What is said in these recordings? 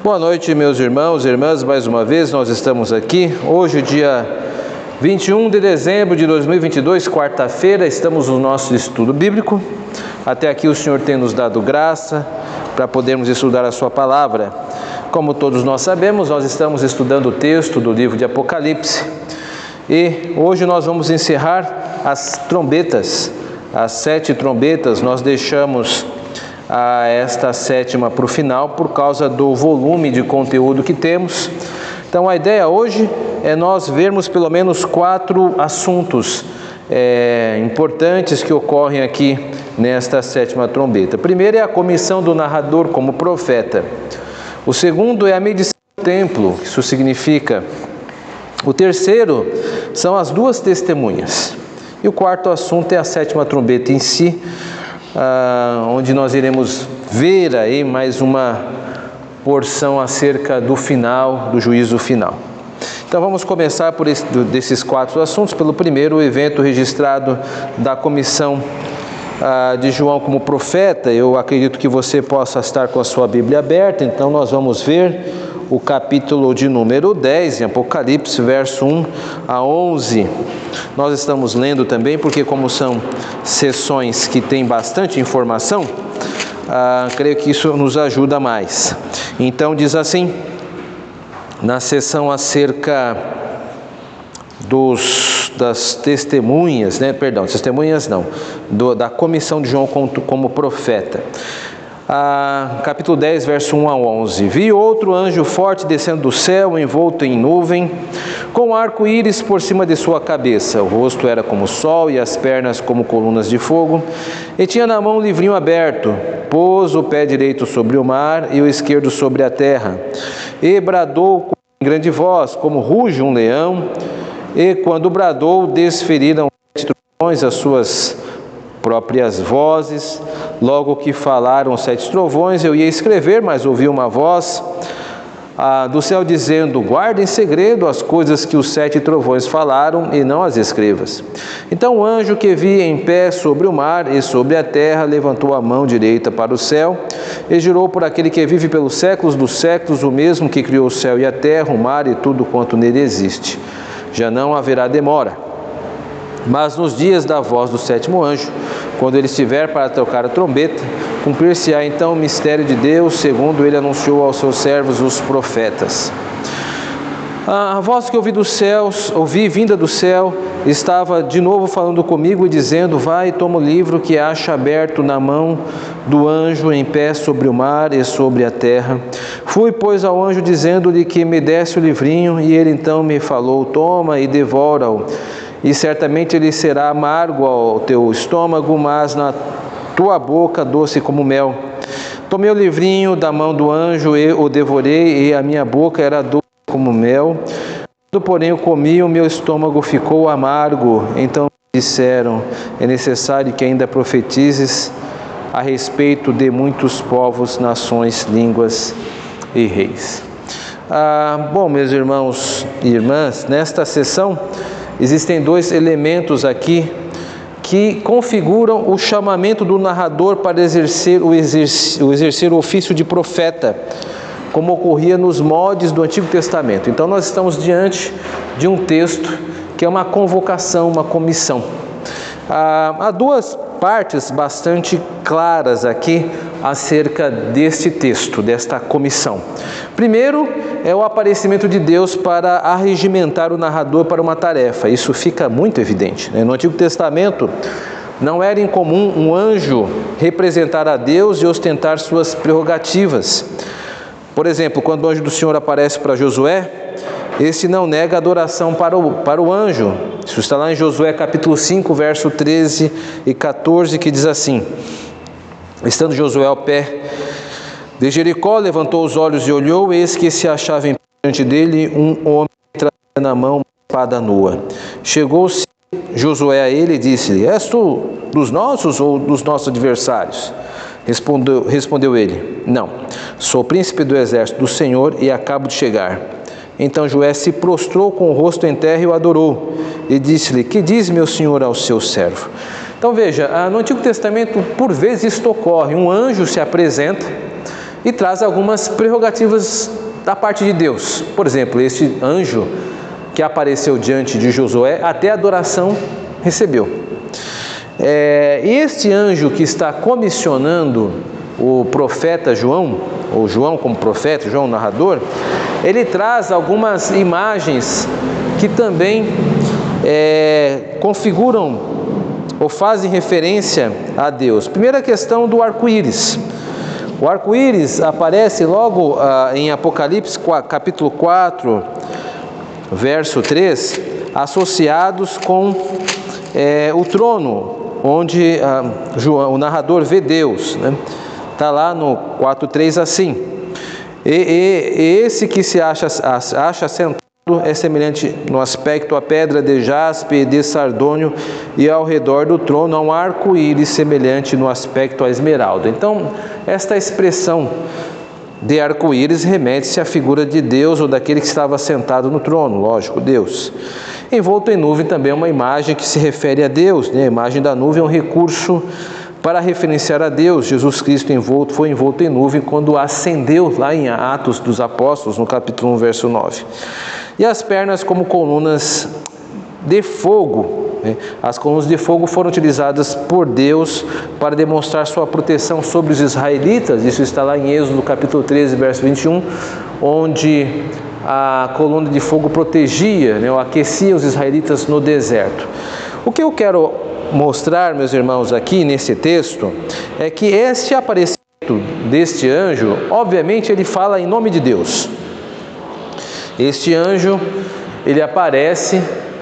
Boa noite, meus irmãos e irmãs, mais uma vez nós estamos aqui, hoje dia 21 de dezembro de 2022, quarta-feira, estamos no nosso estudo bíblico. Até aqui o Senhor tem nos dado graça para podermos estudar a sua palavra. Como todos nós sabemos, nós estamos estudando o texto do livro de Apocalipse e hoje nós vamos encerrar as trombetas, as 7 trombetas. Nós deixamos esta sétima para o final por causa do volume de conteúdo que temos. Então a ideia hoje é nós vermos pelo menos 4 assuntos importantes que ocorrem aqui nesta sétima trombeta. Primeiro é a comissão do narrador como profeta. O segundo é a medição do templo, isso significa. O terceiro são as 2 testemunhas. E o quarto assunto é a sétima trombeta em si, onde nós iremos ver aí mais uma porção acerca do final, do juízo final. Então vamos começar por desses 4 assuntos. Pelo primeiro, o evento registrado da comissão de João como profeta. Eu acredito que você possa estar com a sua Bíblia aberta, então nós vamos ver o capítulo de número 10, em Apocalipse, verso 1 a 11. Nós estamos lendo também, porque como são sessões que têm bastante informação, creio que isso nos ajuda mais. Então diz assim, na sessão acerca das testemunhas, testemunhas não, da comissão de João como profeta. Capítulo 10, verso 1 a 11. Vi outro anjo forte descendo do céu, envolto em nuvem, com arco-íris por cima de sua cabeça. O rosto era como o sol e as pernas como colunas de fogo. E tinha na mão um livrinho aberto. Pôs o pé direito sobre o mar e o esquerdo sobre a terra. E bradou com grande voz, como ruge um leão. E quando bradou, desferiram 7 trovões as suas próprias vozes. Logo que falaram 7 trovões, eu ia escrever, mas ouvi uma voz do céu dizendo: guarda em segredo as coisas que os 7 trovões falaram e não as escrevas. Então o anjo que vi em pé sobre o mar e sobre a terra levantou a mão direita para o céu e jurou por aquele que vive pelos séculos dos séculos, o mesmo que criou o céu e a terra, o mar e tudo quanto nele existe. Já não haverá demora. Mas nos dias da voz do 7º anjo, quando ele estiver para tocar a trombeta, cumprir-se-á então o mistério de Deus, segundo ele anunciou aos seus servos, os profetas. A voz que ouvi vinda do céu, estava de novo falando comigo e dizendo: vai e toma o livro que acha aberto na mão do anjo em pé sobre o mar e sobre a terra. Fui, pois, ao anjo dizendo-lhe que me desse o livrinho, e ele então me falou: toma e devora-o. E certamente ele será amargo ao teu estômago, mas na tua boca doce como mel. Tomei o livrinho da mão do anjo e o devorei, e a minha boca era doce como mel. Quando, porém, o comi, o meu estômago ficou amargo. Então me disseram: é necessário que ainda profetizes a respeito de muitos povos, nações, línguas e reis. Bom, meus irmãos e irmãs, nesta sessão existem 2 elementos aqui que configuram o chamamento do narrador para exercer o ofício de profeta, como ocorria nos moldes do Antigo Testamento. Então nós estamos diante de um texto que é uma convocação, uma comissão. Há 2 partes bastante claras aqui acerca deste texto, desta comissão. Primeiro é o aparecimento de Deus para arregimentar o narrador para uma tarefa. Isso fica muito evidente, né? No Antigo Testamento não era incomum um anjo representar a Deus e ostentar suas prerrogativas. Por exemplo, quando o anjo do Senhor aparece para Josué, esse não nega adoração para o anjo. Isso está lá em Josué capítulo 5, verso 13 e 14, que diz assim: estando Josué ao pé de Jericó, levantou os olhos e olhou, eis que se achava em pé diante dele um homem que trazia na mão uma espada nua. Chegou-se Josué a ele e disse-lhe: és tu dos nossos ou dos nossos adversários? Respondeu ele: não, sou príncipe do exército do Senhor e acabo de chegar. Então Josué se prostrou com o rosto em terra e o adorou. E disse-lhe: que diz meu senhor ao seu servo? Então veja, no Antigo Testamento, por vezes isto ocorre. Um anjo se apresenta e traz algumas prerrogativas da parte de Deus. Por exemplo, este anjo que apareceu diante de Josué, até adoração recebeu. Este anjo que está comissionando o profeta João, ou João como profeta, João narrador, ele traz algumas imagens que também configuram ou fazem referência a Deus. Primeira questão do arco-íris. O arco-íris aparece logo em Apocalipse capítulo 4, verso 3, associados com o trono, onde João, o narrador vê Deus, né? Está lá no 4:3 assim: e esse que se acha sentado é semelhante no aspecto à pedra de jaspe e de sardônio, e ao redor do trono há um arco-íris semelhante no aspecto à esmeralda. Então, esta expressão de arco-íris remete-se à figura de Deus ou daquele que estava sentado no trono, lógico, Deus. Envolto em nuvem também é uma imagem que se refere a Deus, né? A imagem da nuvem é um recurso para referenciar a Deus. Jesus Cristo foi envolto em nuvem quando ascendeu lá em Atos dos Apóstolos, no capítulo 1, verso 9. E as pernas como colunas de fogo, né? As colunas de fogo foram utilizadas por Deus para demonstrar sua proteção sobre os israelitas. Isso está lá em Êxodo capítulo 13, verso 21, onde a coluna de fogo protegia, né, ou aquecia os israelitas no deserto. O que eu quero mostrar, meus irmãos, aqui nesse texto, é que este aparecimento deste anjo, obviamente ele fala em nome de Deus. Este anjo, ele aparece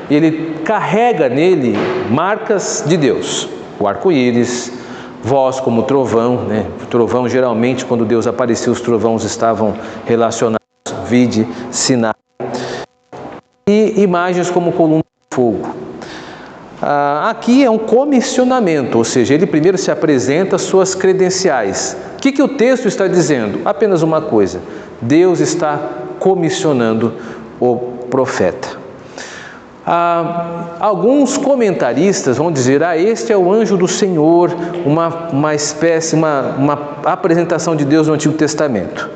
e ele carrega nele marcas de Deus. O arco-íris, voz como trovão, né? O trovão, geralmente, quando Deus apareceu, os trovões estavam relacionados, vide, sinal. E imagens como coluna de fogo. Aqui é um comissionamento, ou seja, ele primeiro se apresenta suas credenciais. O que o texto está dizendo? Apenas uma coisa: Deus está comissionando o profeta. Alguns comentaristas vão dizer: este é o anjo do Senhor, uma espécie, uma apresentação de Deus no Antigo Testamento.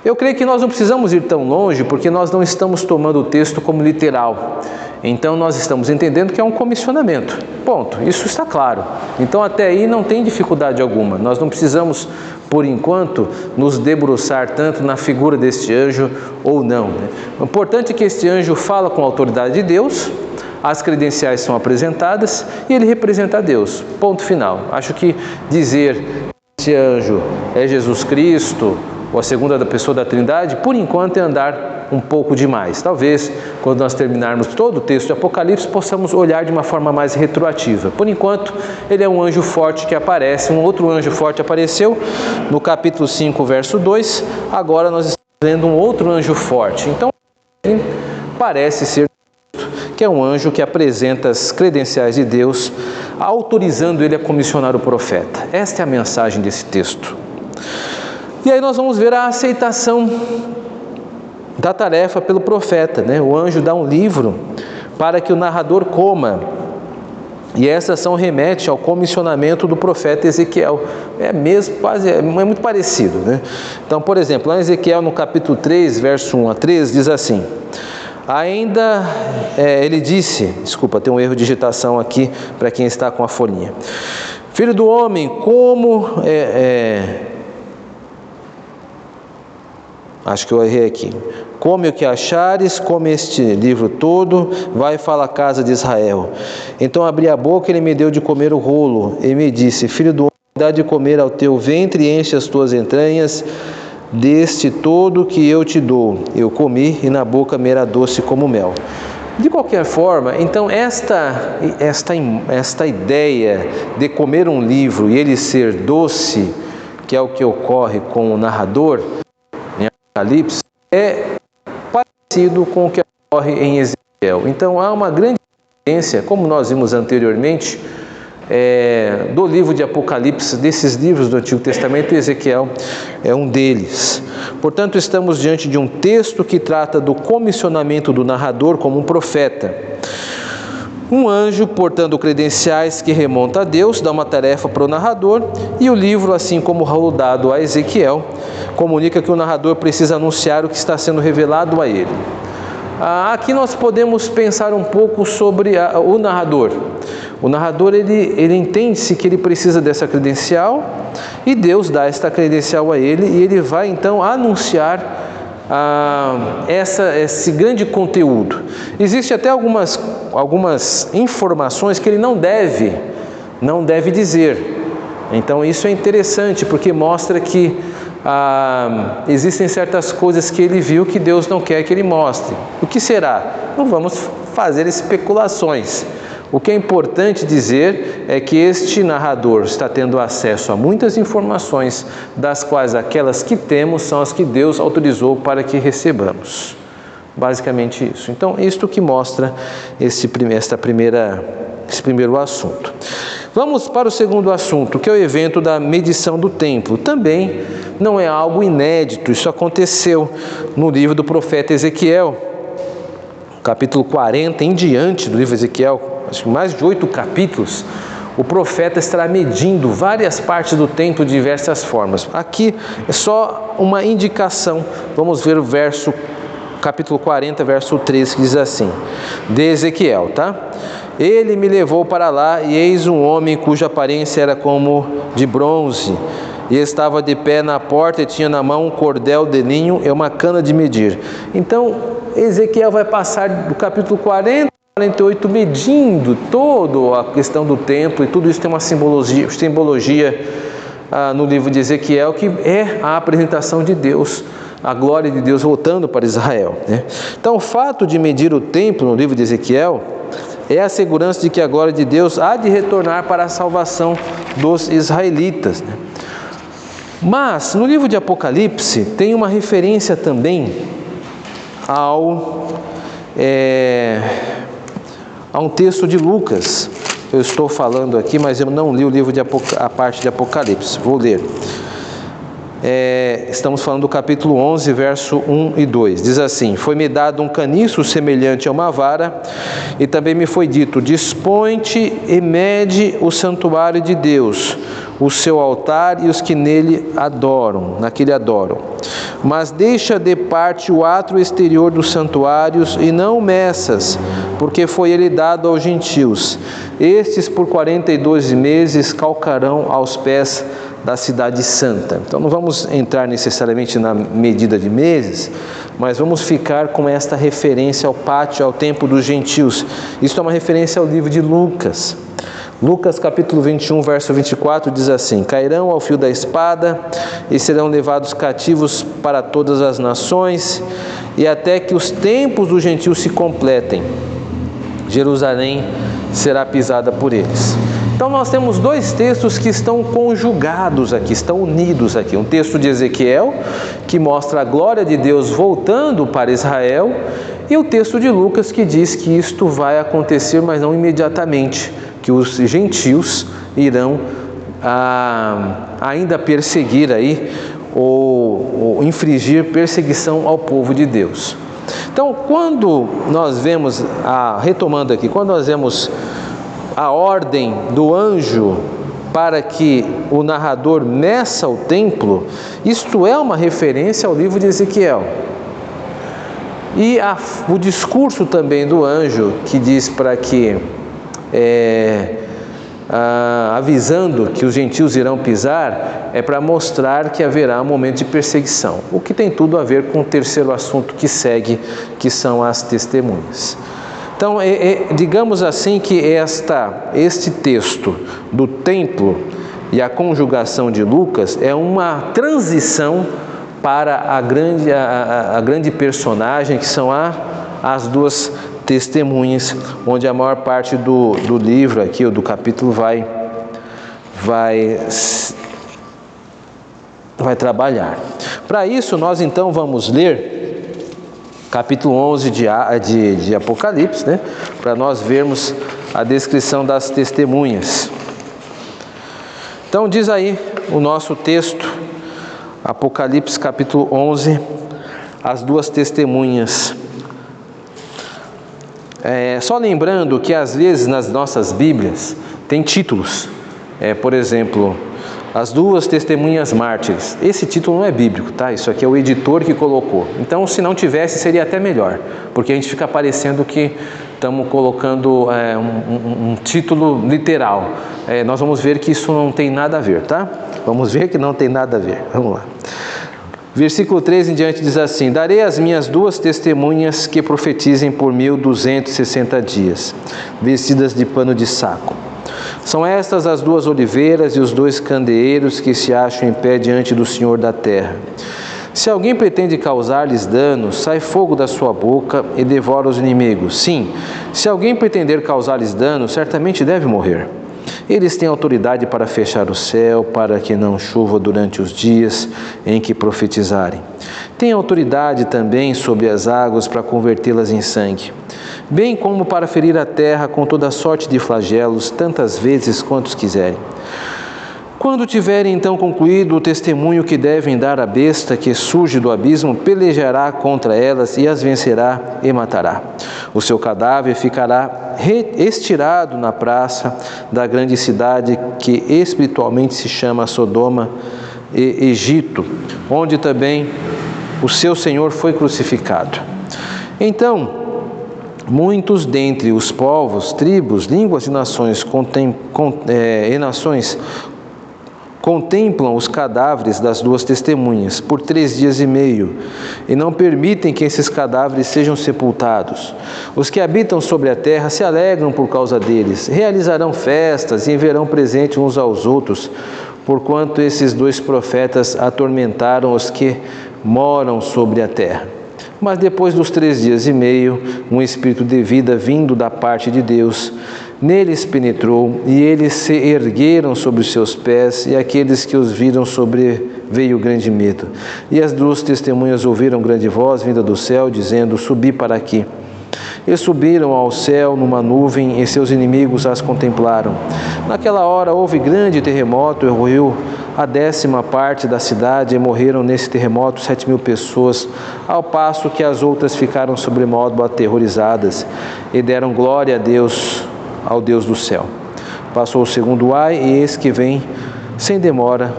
Eu creio que nós não precisamos ir tão longe, porque nós não estamos tomando o texto como literal. Então nós estamos entendendo que é um comissionamento. Ponto. Isso está claro. Então até aí não tem dificuldade alguma. Nós não precisamos, por enquanto, nos debruçar tanto na figura deste anjo ou não, né? O importante é que este anjo fala com a autoridade de Deus, as credenciais são apresentadas e ele representa a Deus. Ponto final. Acho que dizer que este anjo é Jesus Cristo, ou a segunda pessoa da Trindade, por enquanto é andar um pouco demais. Talvez, quando nós terminarmos todo o texto de Apocalipse, possamos olhar de uma forma mais retroativa. Por enquanto, ele é um anjo forte que aparece. Um outro anjo forte apareceu no capítulo 5, verso 2. Agora nós estamos vendo um outro anjo forte. Então, parece ser que é um anjo que apresenta as credenciais de Deus, autorizando ele a comissionar o profeta. Esta é a mensagem desse texto. E aí nós vamos ver a aceitação da tarefa pelo profeta, né? O anjo dá um livro para que o narrador coma. E essa ação remete ao comissionamento do profeta Ezequiel. É muito parecido, né? Então, por exemplo, lá em Ezequiel, no capítulo 3, verso 1 a 3, diz assim: ele disse, desculpa, tem um erro de digitação aqui para quem está com a folhinha. Filho do homem, acho que eu errei aqui. Come o que achares, come este livro todo, vai e fala à casa de Israel. Então abri a boca, ele me deu de comer o rolo, e me disse: filho do homem, dá de comer ao teu ventre, enche as tuas entranhas, deste todo que eu te dou. Eu comi, e na boca me era doce como mel. De qualquer forma, então esta ideia de comer um livro e ele ser doce, que é o que ocorre com o narrador em Apocalipse, é parecido com o que ocorre em Ezequiel. Então há uma grande diferença, como nós vimos anteriormente, do livro de Apocalipse, desses livros do Antigo Testamento, Ezequiel é um deles. Portanto, estamos diante de um texto que trata do comissionamento do narrador como um profeta. Um anjo, portando credenciais que remontam a Deus, dá uma tarefa para o narrador, e o livro, assim como o rolo dado a Ezequiel, comunica que o narrador precisa anunciar o que está sendo revelado a ele. Aqui nós podemos pensar um pouco sobre o narrador. O narrador, ele entende-se que ele precisa dessa credencial, e Deus dá esta credencial a ele, e ele vai então anunciar esse grande conteúdo. Existem até algumas informações que ele não deve dizer. Então isso é interessante, porque mostra que existem certas coisas que ele viu que Deus não quer que ele mostre. O que será? Não vamos fazer especulações. O que é importante dizer é que este narrador está tendo acesso a muitas informações, das quais aquelas que temos são as que Deus autorizou para que recebamos. Basicamente isso. Então, isto que mostra esse primeiro assunto. Vamos para o segundo assunto, que é o evento da medição do templo. Também não é algo inédito, isso aconteceu no livro do profeta Ezequiel, capítulo 40 em diante do livro de Ezequiel, acho que mais de 8 capítulos, o profeta estará medindo várias partes do templo de diversas formas. Aqui é só uma indicação. Vamos ver o capítulo 40, verso 13, que diz assim, de Ezequiel, tá? Ele me levou para lá, e eis um homem cuja aparência era como de bronze, e estava de pé na porta, e tinha na mão um cordel de linho e uma cana de medir. Então, Ezequiel vai passar do capítulo 40 48 medindo toda a questão do templo, e tudo isso tem uma simbologia no livro de Ezequiel, que é a apresentação de Deus, a glória de Deus voltando para Israel, né? Então, o fato de medir o templo no livro de Ezequiel é a segurança de que a glória de Deus há de retornar para a salvação dos israelitas, né? Mas no livro de Apocalipse tem uma referência também a um texto de Lucas. Eu estou falando aqui, mas eu não li o livro a parte de Apocalipse. Vou ler. Estamos falando do capítulo 11, verso 1 e 2. Diz assim: foi-me dado um caniço semelhante a uma vara, e também me foi dito: dispõe-te e mede o santuário de Deus, o seu altar e os que naquele adoram. Mas deixa de parte o átrio exterior dos santuários, e não o meças, porque foi ele dado aos gentios. Estes por 42 meses calcarão aos pés da cidade santa. Então não vamos entrar necessariamente na medida de meses, mas vamos ficar com esta referência ao pátio, ao templo dos gentios. Isso é uma referência ao livro de Lucas. Lucas capítulo 21, verso 24 diz assim: cairão ao fio da espada e serão levados cativos para todas as nações, e até que os tempos dos gentios se completem, Jerusalém será pisada por eles. Então nós temos dois textos que estão conjugados aqui, estão unidos aqui. Um texto de Ezequiel, que mostra a glória de Deus voltando para Israel, e o texto de Lucas, que diz que isto vai acontecer, mas não imediatamente, que os gentios irão ainda perseguir aí, ou infligir perseguição ao povo de Deus. Então, quando nós vemos, retomando aqui, quando nós vemos a ordem do anjo para que o narrador meça o templo, isto é uma referência ao livro de Ezequiel. E o discurso também do anjo, que diz para que, avisando que os gentios irão pisar, é para mostrar que haverá um momento de perseguição, o que tem tudo a ver com o terceiro assunto que segue, que são as testemunhas. Então, digamos assim que este texto do templo e a conjugação de Lucas é uma transição para a grande personagem, que são as duas testemunhas, onde a maior parte do livro aqui, ou do capítulo, vai trabalhar. Para isso, nós então vamos ler capítulo 11 de Apocalipse, né? Para nós vermos a descrição das testemunhas. Então diz aí o nosso texto, Apocalipse capítulo 11, as duas testemunhas. Só lembrando que às vezes nas nossas Bíblias tem títulos, por exemplo, as duas testemunhas mártires. Esse título não é bíblico, tá? Isso aqui é o editor que colocou. Então, se não tivesse, seria até melhor, porque a gente fica parecendo que estamos colocando um título literal. Nós vamos ver que isso não tem nada a ver, tá? Vamos ver que não tem nada a ver. Vamos lá. Versículo 3 em diante diz assim: darei as minhas duas testemunhas que profetizem por 1260 dias, vestidas de pano de saco. São estas as duas oliveiras e os dois candeeiros que se acham em pé diante do Senhor da terra. Se alguém pretende causar-lhes dano, sai fogo da sua boca e devora os inimigos. Sim, se alguém pretender causar-lhes dano, certamente deve morrer. Eles têm autoridade para fechar o céu, para que não chova durante os dias em que profetizarem. Têm autoridade também sobre as águas para convertê-las em sangue, bem como para ferir a terra com toda sorte de flagelos, tantas vezes quantos quiserem. Quando tiverem então concluído o testemunho que devem dar à besta que surge do abismo, pelejará contra elas e as vencerá e matará. O seu cadáver ficará estirado na praça da grande cidade que espiritualmente se chama Sodoma e Egito, onde também o seu Senhor foi crucificado. Então, muitos dentre os povos, tribos, línguas e nações contemplam os cadáveres das duas testemunhas por 3 dias e meio, e não permitem que esses cadáveres sejam sepultados. Os que habitam sobre a terra se alegram por causa deles, realizarão festas e enviarão presente uns aos outros, porquanto esses dois profetas atormentaram os que moram sobre a terra. Mas depois dos 3 dias e meio, um espírito de vida vindo da parte de Deus neles penetrou, e eles se ergueram sobre os seus pés, e aqueles que os viram sobreveio grande medo. E as duas testemunhas ouviram grande voz vinda do céu, dizendo: subi para aqui. E subiram ao céu numa nuvem, e seus inimigos as contemplaram. Naquela hora houve grande terremoto, e ruiu a 10ª parte da cidade, e morreram nesse terremoto 7.000 pessoas, ao passo que as outras ficaram sobremodo aterrorizadas, e deram glória a Deus, ao Deus do céu. Passou o 2º ai, e eis que vem, sem demora,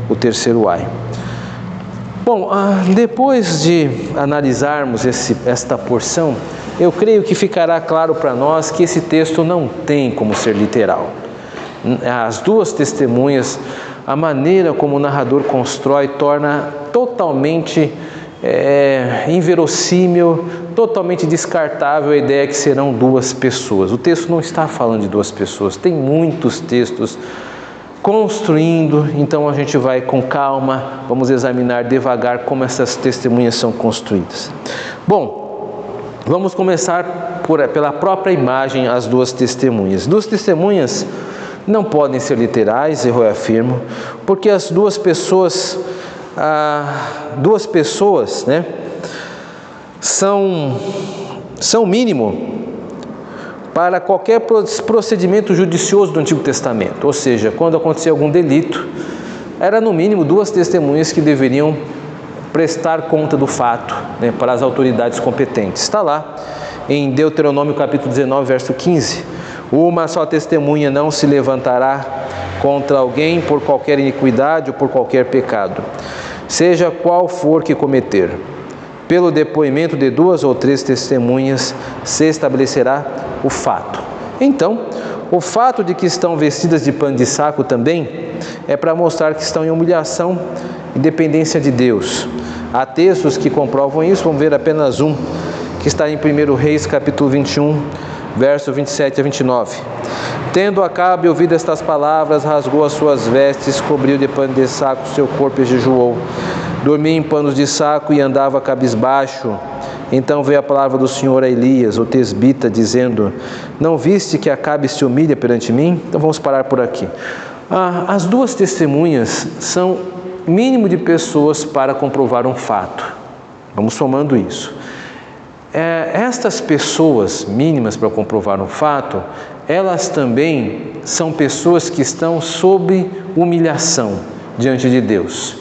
o 3º ai. Bom, depois de analisarmos esta porção, eu creio que ficará claro para nós que esse texto não tem como ser literal. As duas testemunhas, a maneira como o narrador constrói, torna totalmente inverossímil, totalmente descartável a ideia que serão 2 pessoas. O texto não está falando de 2 pessoas, tem muitos textos construindo, então a gente vai com calma, vamos examinar devagar como essas testemunhas são construídas. Bom, vamos começar pela própria imagem, as 2 testemunhas. 2 testemunhas não podem ser literais, eu afirmo, porque as 2 pessoas, né, são mínimo para qualquer procedimento judicioso do Antigo Testamento. Ou seja, quando acontecia algum delito, era no mínimo 2 testemunhas que deveriam prestar conta do fato, né, para as autoridades competentes. Está lá em Deuteronômio capítulo 19, verso 15. Uma só testemunha não se levantará contra alguém por qualquer iniquidade ou por qualquer pecado, seja qual for que cometer. Pelo depoimento de 2 ou 3 testemunhas se estabelecerá o fato. Então, o fato de que estão vestidas de pano de saco também é para mostrar que estão em humilhação e dependência de Deus. Há textos que comprovam isso, vamos ver apenas um, que está em 1 Reis, capítulo 21, verso 27 a 29. Tendo Acabe ouvido estas palavras, rasgou as suas vestes, cobriu de pano de saco seu corpo e jejuou. Dormia em panos de saco e andava cabisbaixo. Então veio a palavra do Senhor a Elias, o tesbita, dizendo: não viste que Acabe se humilha perante mim? Então vamos parar por aqui. As 2 testemunhas são mínimo de pessoas para comprovar um fato. Vamos somando isso. Estas pessoas mínimas para comprovar um fato, elas também são pessoas que estão sob humilhação diante de Deus.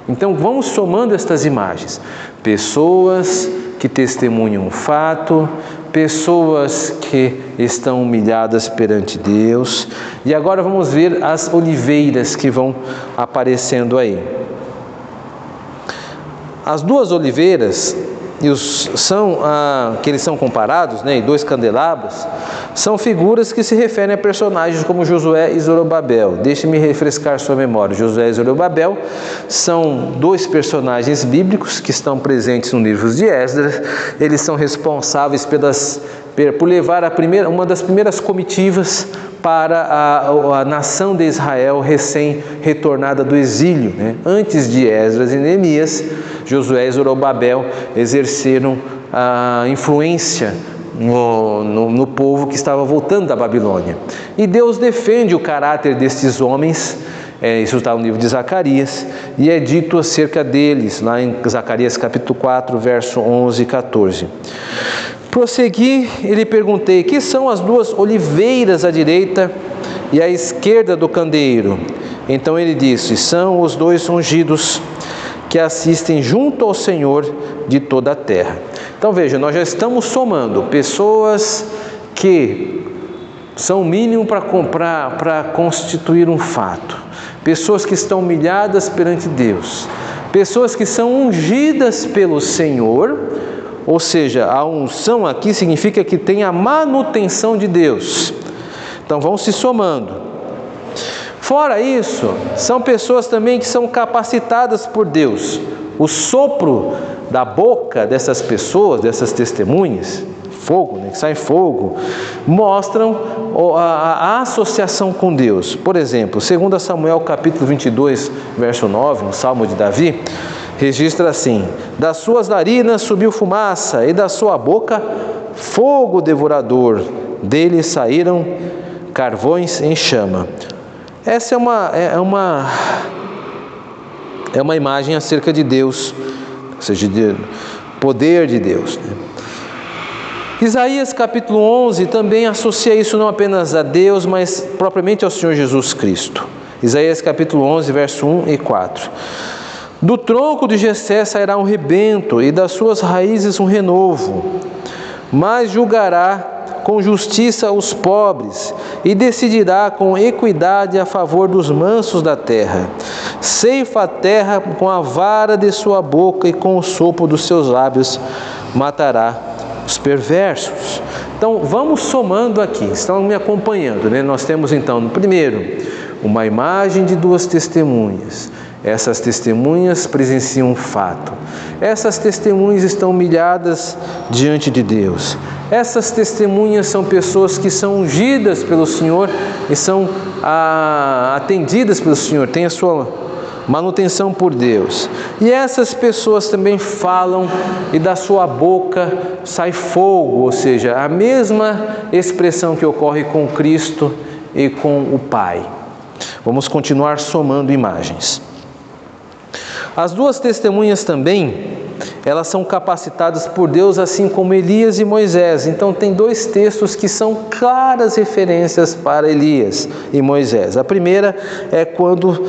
Então vamos somando estas imagens. Pessoas que testemunham um fato, pessoas que estão humilhadas perante Deus. E agora vamos ver as oliveiras que vão aparecendo aí. As duas oliveiras, que eles são comparados, né, e 2 candelabros, são figuras que se referem a personagens como Josué e Zorobabel. Deixe-me refrescar sua memória. Josué e Zorobabel são 2 personagens bíblicos que estão presentes no livro de Esdras. Eles são responsáveis por levar uma das primeiras comitivas para a nação de Israel recém-retornada do exílio, né? Antes de Esdras e Neemias, Josué e Zorobabel exerceram a influência no povo que estava voltando da Babilônia. E Deus defende o caráter destes homens, isso está no livro de Zacarias, e é dito acerca deles, lá em Zacarias capítulo 4, verso 11 e 14. Prossegui e lhe perguntei: que são as 2 oliveiras à direita e à esquerda do candeeiro? Então ele disse: são os 2 ungidos que assistem junto ao Senhor de toda a terra. Então veja, nós já estamos somando pessoas que são o mínimo para constituir um fato, pessoas que estão humilhadas perante Deus, pessoas que são ungidas pelo Senhor, ou seja, a unção aqui significa que tem a manutenção de Deus. Então vão se somando. Fora isso, são pessoas também que são capacitadas por Deus. O sopro da boca dessas pessoas, dessas testemunhas, fogo, né, que sai fogo, mostram a associação com Deus. Por exemplo, 2 Samuel capítulo 22, verso 9, no Salmo de Davi, registra assim: das suas narinas subiu fumaça, e da sua boca fogo devorador, dele saíram carvões em chama. Essa é uma imagem acerca de Deus, ou seja, de poder de Deus, né? Isaías capítulo 11 também associa isso não apenas a Deus, mas propriamente ao Senhor Jesus Cristo. Isaías capítulo 11, verso 1 e 4. Do tronco de Jessé sairá um rebento, e das suas raízes um renovo, mas julgará com justiça os pobres, e decidirá com equidade a favor dos mansos da terra. Ceifa a terra com a vara de sua boca, e com o sopro dos seus lábios matará os perversos. Então vamos somando aqui, estão me acompanhando, né? Nós temos então, no primeiro, uma imagem de 2 testemunhas. Essas testemunhas presenciam um fato. Essas testemunhas estão humilhadas diante de Deus. Essas testemunhas são pessoas que são ungidas pelo Senhor e são atendidas pelo Senhor, têm a sua manutenção por Deus. E essas pessoas também falam, e da sua boca sai fogo, ou seja, a mesma expressão que ocorre com Cristo e com o Pai. Vamos continuar somando imagens. As 2 testemunhas também, elas são capacitadas por Deus, assim como Elias e Moisés. Então tem 2 textos que são claras referências para Elias e Moisés. A primeira é quando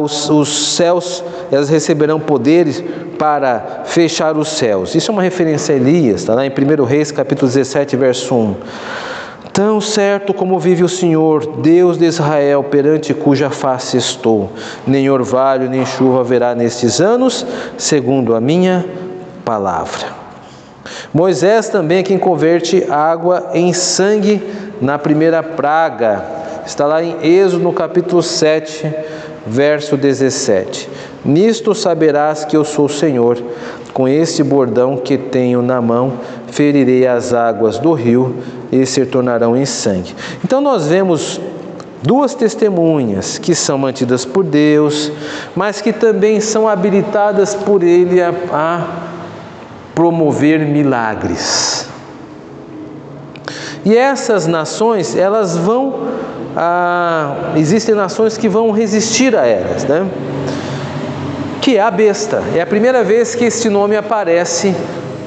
os céus, elas receberão poderes para fechar os céus. Isso é uma referência a Elias, está lá em 1 Reis capítulo 17, verso 1. Tão certo como vive o Senhor, Deus de Israel, perante cuja face estou, nem orvalho nem chuva haverá nestes anos, segundo a minha palavra. Moisés também é quem converte água em sangue na primeira praga. Está lá em Êxodo, no capítulo 7, verso 17. Nisto saberás que eu sou o Senhor, com este bordão que tenho na mão, ferirei as águas do rio e se tornarão em sangue. Então nós vemos 2 testemunhas que são mantidas por Deus, mas que também são habilitadas por Ele a promover milagres. E essas nações, elas vão, existem nações que vão resistir a elas, né? Que é a besta. É a primeira vez que este nome aparece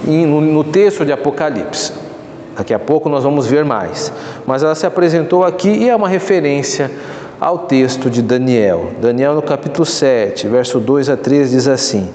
no texto de Apocalipse. Daqui a pouco nós vamos ver mais. Mas ela se apresentou aqui e é uma referência ao texto de Daniel. Daniel no capítulo 7, verso 2 a 3 diz assim: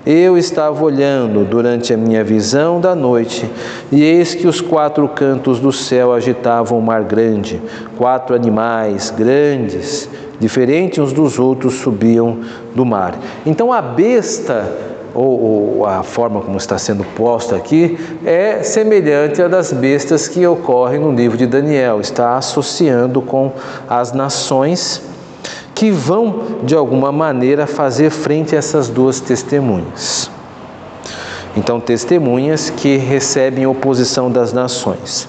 Eu estava olhando durante a minha visão da noite, e eis que os 4 cantos do céu agitavam o mar grande. 4 animais grandes, diferentes uns dos outros, subiam do mar. Então a besta, ou a forma como está sendo posta aqui, é semelhante à das bestas que ocorrem no livro de Daniel. Está associando com as nações que vão, de alguma maneira, fazer frente a essas 2 testemunhas. Então, testemunhas que recebem oposição das nações.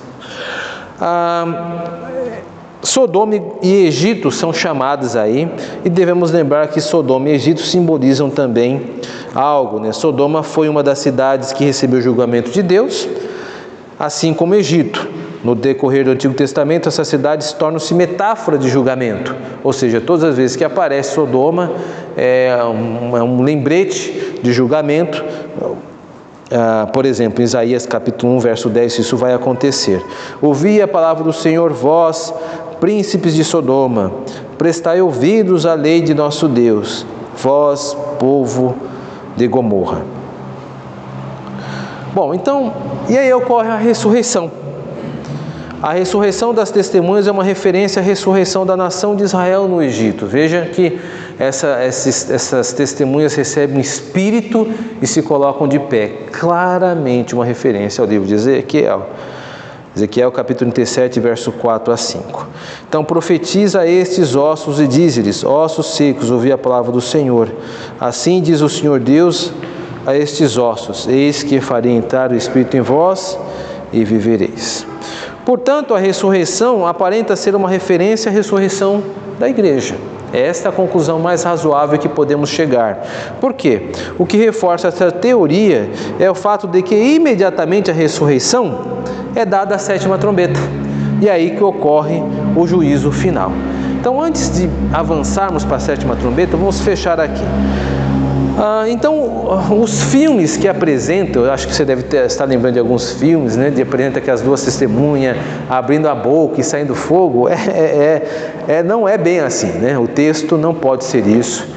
Sodoma e Egito são chamados aí, e devemos lembrar que Sodoma e Egito simbolizam também algo, né? Sodoma foi uma das cidades que recebeu o julgamento de Deus, assim como Egito. No decorrer do Antigo Testamento, essas cidades tornam-se metáfora de julgamento, ou seja, todas as vezes que aparece Sodoma é um lembrete de julgamento. Por exemplo, em Isaías capítulo 1, verso 10, isso vai acontecer. Ouvi a palavra do Senhor, vós, príncipes de Sodoma, prestai ouvidos à lei de nosso Deus, vós, povo de Gomorra. Bom, então, e aí ocorre a ressurreição. A ressurreição das testemunhas é uma referência à ressurreição da nação de Israel no Egito. Veja que essas testemunhas recebem um espírito e se colocam de pé. Claramente uma referência ao livro de Ezequiel. Ezequiel capítulo 37, verso 4 a 5. Então profetiza a estes ossos e dize-lhes: ossos secos, ouvi a palavra do Senhor. Assim diz o Senhor Deus a estes ossos: eis que farei entrar o Espírito em vós e vivereis. Portanto, a ressurreição aparenta ser uma referência à ressurreição da igreja. Esta é a conclusão mais razoável que podemos chegar. Por quê? O que reforça essa teoria é o fato de que imediatamente a ressurreição é dada a 7ª trombeta. E é aí que ocorre o juízo final. Então, antes de avançarmos para a 7ª trombeta, vamos fechar aqui. Então, os filmes que apresentam, eu acho que você deve estar lembrando de alguns filmes, né, de apresenta que as 2 testemunhas abrindo a boca e saindo fogo, não é bem assim, né? O texto não pode ser isso.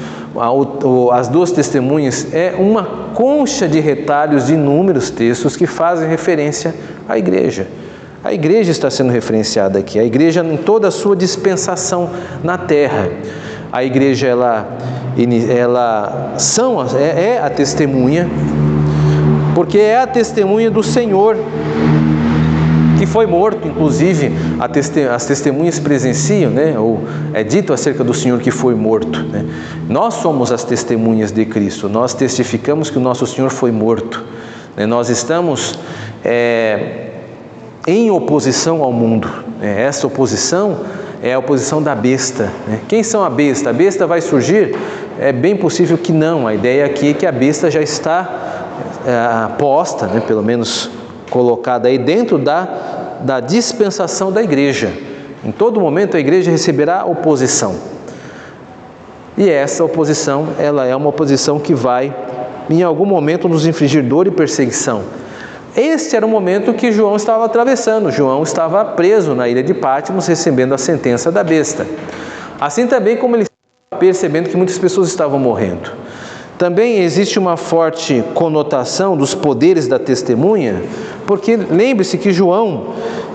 As 2 testemunhas é uma concha de retalhos de inúmeros textos que fazem referência à igreja. A igreja está sendo referenciada aqui, a igreja em toda a sua dispensação na terra. A igreja é a testemunha, porque é a testemunha do Senhor, que foi morto. Inclusive, as testemunhas presenciam, né? Ou é dito acerca do Senhor que foi morto, né? Nós somos as testemunhas de Cristo, nós testificamos que o nosso Senhor foi morto, né? Nós estamos em oposição ao mundo, né? Essa oposição é a oposição da besta, né? Quem são a besta? A besta vai surgir? É bem possível que não. A ideia aqui é que a besta já está posta, né? Pelo menos colocada aí dentro da dispensação da igreja. Em todo momento a igreja receberá oposição. E essa oposição, ela é uma oposição que vai, em algum momento, nos infligir dor e perseguição. Este era o momento que João estava atravessando. João estava preso na ilha de Patmos, recebendo a sentença da besta. Assim também como ele estava percebendo que muitas pessoas estavam morrendo. Também existe uma forte conotação dos poderes da testemunha, porque lembre-se que João,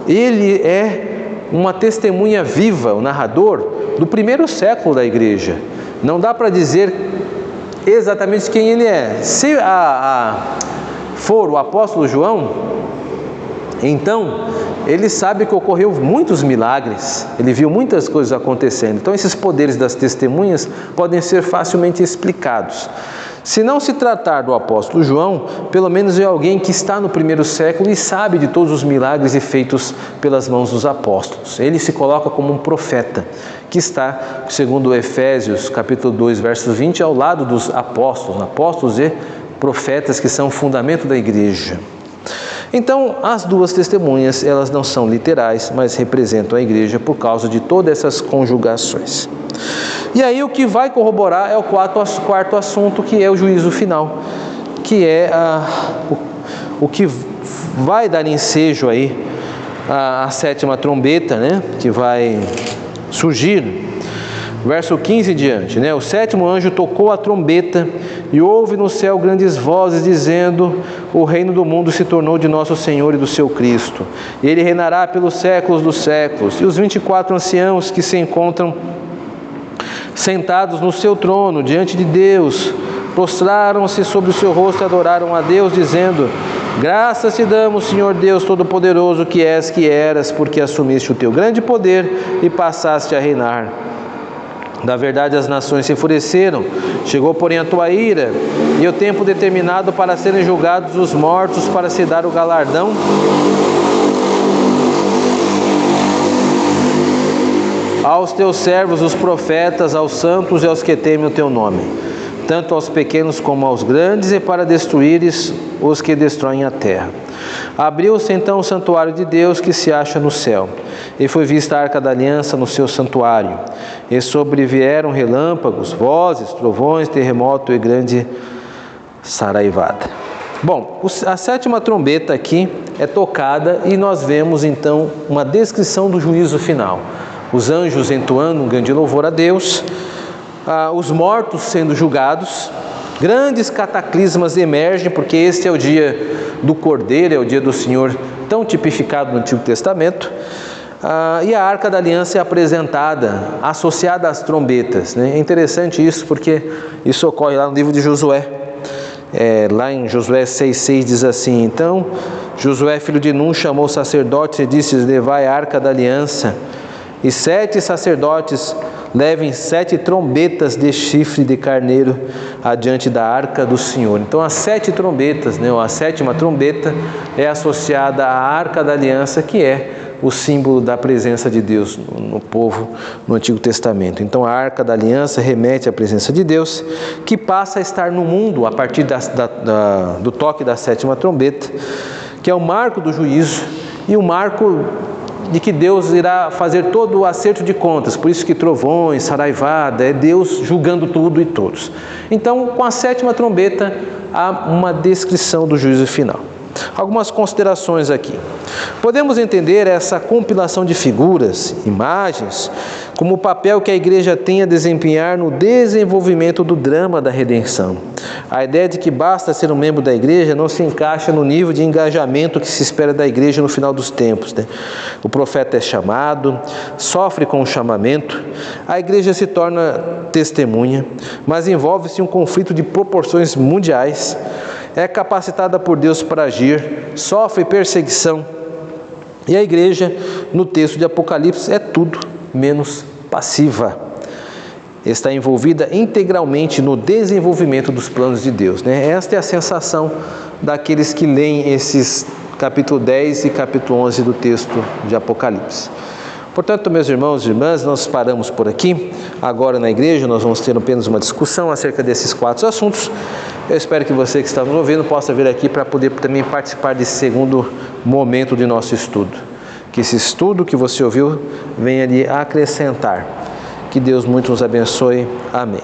ele é uma testemunha viva, o narrador do primeiro século da igreja. Não dá para dizer exatamente quem ele é. Se for o apóstolo João, então ele sabe que ocorreu muitos milagres, ele viu muitas coisas acontecendo. Então esses poderes das testemunhas podem ser facilmente explicados. Se não se tratar do apóstolo João, pelo menos é alguém que está no primeiro século e sabe de todos os milagres feitos pelas mãos dos apóstolos. Ele se coloca como um profeta, que está, segundo Efésios capítulo 2, versos 20, ao lado dos apóstolos e profetas que são o fundamento da igreja. Então, as 2 testemunhas, elas não são literais, mas representam a igreja por causa de todas essas conjugações. E aí o que vai corroborar é o quarto assunto, que é o juízo final, que é o que vai dar ensejo aí à 7ª trombeta, né, que vai surgir. Verso 15 em diante, né? O sétimo anjo tocou a trombeta e houve no céu grandes vozes dizendo: o reino do mundo se tornou de nosso Senhor e do seu Cristo. Ele reinará pelos séculos dos séculos. E os 24 anciãos que se encontram sentados no seu trono diante de Deus, prostraram-se sobre o seu rosto e adoraram a Deus, dizendo: graças te damos, Senhor Deus Todo-Poderoso, que és, que eras, porque assumiste o teu grande poder e passaste a reinar. Da verdade as nações se enfureceram, chegou porém a tua ira, e o tempo determinado para serem julgados os mortos, para se dar o galardão aos teus servos, os profetas, aos santos e aos que temem o teu nome, tanto aos pequenos como aos grandes, e para destruíres os que destroem a terra. Abriu-se então o santuário de Deus que se acha no céu, e foi vista a arca da aliança no seu santuário, e sobrevieram relâmpagos, vozes, trovões, terremoto e grande saraivada. Bom, a sétima trombeta aqui é tocada e nós vemos então uma descrição do juízo final. Os anjos entoando um grande louvor a Deus, os mortos sendo julgados, grandes cataclismas emergem, porque este é o dia do Cordeiro, é o dia do Senhor, tão tipificado no Antigo Testamento, e a Arca da Aliança é apresentada, associada às trombetas, né? É interessante isso, porque isso ocorre lá no livro de Josué. Lá em Josué 6,6 diz assim: então Josué, filho de Nun, chamou os sacerdotes e disse: levai a Arca da Aliança, e 7 sacerdotes levem 7 trombetas de chifre de carneiro adiante da arca do Senhor. Então as 7 trombetas, né, a sétima trombeta é associada à arca da aliança, que é o símbolo da presença de Deus no povo no Antigo Testamento. Então a arca da aliança remete à presença de Deus, que passa a estar no mundo a partir do toque da sétima trombeta, que é o marco do juízo e o marco de que Deus irá fazer todo o acerto de contas. Por isso que trovões, saraivada, é Deus julgando tudo e todos. Então, com a sétima trombeta, há uma descrição do juízo final. Algumas considerações aqui. Podemos entender essa compilação de figuras, imagens, como o papel que a igreja tem a desempenhar no desenvolvimento do drama da redenção. A ideia de que basta ser um membro da igreja não se encaixa no nível de engajamento que se espera da igreja no final dos tempos, né? O profeta é chamado, sofre com o chamamento, a igreja se torna testemunha, mas envolve-se em um conflito de proporções mundiais, é capacitada por Deus para agir, sofre perseguição, e a igreja, no texto de Apocalipse, é tudo menos passiva. Está envolvida integralmente no desenvolvimento dos planos de Deus, né? Esta é a sensação daqueles que leem esses capítulo 10 e capítulo 11 do texto de Apocalipse. Portanto, meus irmãos e irmãs, nós paramos por aqui. Agora na igreja nós vamos ter apenas uma discussão acerca desses 4 assuntos. Eu espero que você que está nos ouvindo possa vir aqui para poder também participar desse segundo momento de nosso estudo. Que esse estudo que você ouviu venha lhe acrescentar. Que Deus muito nos abençoe. Amém.